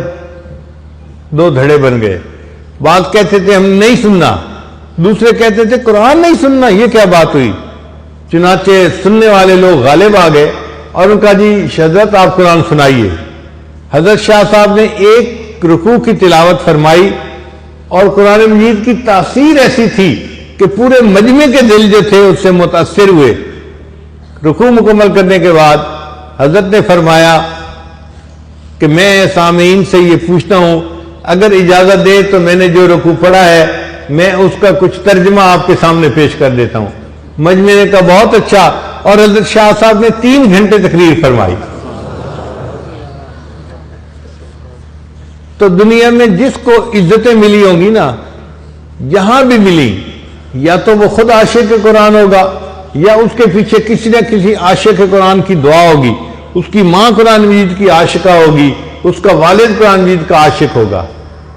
2 دھڑے بن گئے. بعض کہتے تھے ہم نہیں سننا، دوسرے کہتے تھے قرآن نہیں سننا، یہ کیا بات ہوئی؟ چنانچہ سننے والے لوگ غالب آ گئے اور ان کا جی حضرت آپ قرآن سنائیے. حضرت شاہ صاحب نے ایک رکوع کی تلاوت فرمائی اور قرآن مجید کی تاثیر ایسی تھی کہ پورے مجمع کے دل جو تھے اس سے متاثر ہوئے. رکوع مکمل کرنے کے بعد حضرت نے فرمایا کہ میں سامعین سے یہ پوچھتا ہوں، اگر اجازت دے تو میں نے جو رکوع پڑھا ہے میں اس کا کچھ ترجمہ آپ کے سامنے پیش کر دیتا ہوں۔ مجمع نے کہا بہت اچھا، اور حضرت شاہ صاحب نے 3 گھنٹے تقریر فرمائی۔ تو دنیا میں جس کو عزتیں ملی ہوں گی نا، جہاں بھی ملی، یا تو وہ خود عاشق قرآن ہوگا، یا اس کے پیچھے کسی نہ کسی عاشق قرآن کی دعا ہوگی، اس کی ماں قرآن مجید کی عاشقہ ہوگی، اس کا والد قرآن مجید کا عاشق ہوگا،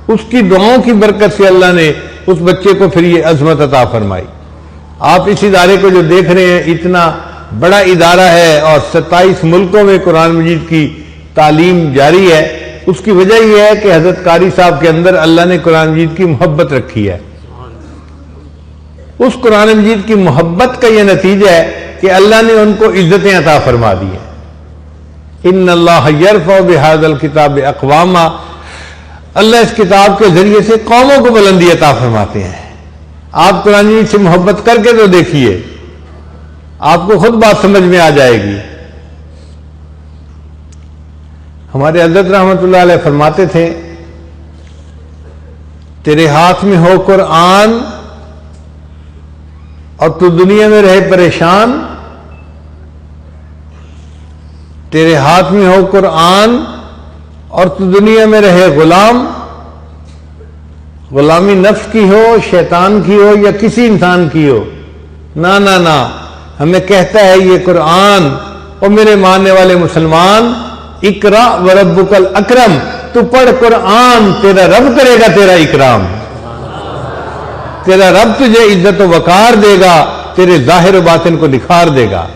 اس کی دعاؤں کی برکت سے اللہ نے اس بچے کو پھر یہ عظمت عطا فرمائی۔ آپ اس ادارے کو جو دیکھ رہے ہیں، اتنا بڑا ادارہ ہے اور 27 ملکوں میں قرآن مجید کی تعلیم جاری ہے، اس کی وجہ یہ ہے کہ حضرت قاری صاحب کے اندر اللہ نے قرآن مجید کی محبت رکھی ہے۔ اس قرآن مجید کی محبت کا یہ نتیجہ ہے کہ اللہ نے ان کو عزتیں عطا فرما دی ہیں۔ ان اللہ یرفع بہذا الکتاب اقواما، اللہ اس کتاب کے ذریعے سے قوموں کو بلندی عطا فرماتے ہیں۔ آپ قرآن مجید سے محبت کر کے تو دیکھیے، آپ کو خود بات سمجھ میں آ جائے گی۔ ہمارے حضرت رحمۃ اللہ علیہ فرماتے تھے، تیرے ہاتھ میں ہو قرآن اور تو دنیا میں رہے پریشان، تیرے ہاتھ میں ہو قرآن اور تو دنیا میں رہے غلام، غلامی نفس کی ہو، شیطان کی ہو یا کسی انسان کی ہو، نہ نہ نہ، ہمیں کہتا ہے یہ قرآن، اور میرے ماننے والے مسلمان، اقرا وربک الاکرم، تو پڑھ قرآن، تیرا رب کرے گا تیرا اکرام، تیرا رب تجھے عزت و وقار دے گا، تیرے ظاہر و باطن کو نکھار دے گا۔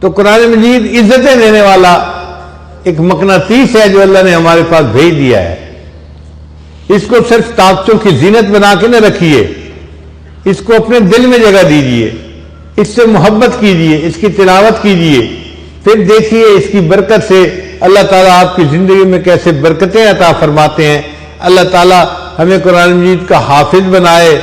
تو قرآن مجید عزتیں دینے والا ایک مقناطیس ہے جو اللہ نے ہمارے پاس بھیج دیا ہے۔ اس کو صرف طاقتوں کی زینت بنا کے نہ رکھیے، اس کو اپنے دل میں جگہ دیجیے، اس سے محبت کیجیے، اس کی تلاوت کیجیے، پھر دیکھیے اس کی برکت سے اللہ تعالیٰ آپ کی زندگی میں کیسے برکتیں عطا فرماتے ہیں۔ اللہ تعالیٰ ہمیں قرآن مجید کا حافظ بنائے،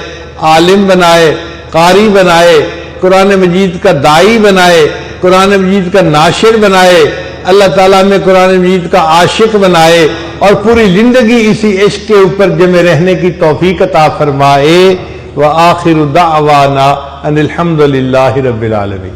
عالم بنائے، قاری بنائے، قرآن مجید کا داعی بنائے، قرآن مجید کا ناشر بنائے، اللہ تعالیٰ ہمیں قرآن مجید کا عاشق بنائے اور پوری زندگی اسی عشق کے اوپر جمے رہنے کی توفیق عطا فرمائے۔ وآخر دعوانا ان الحمد للہ رب العالمین۔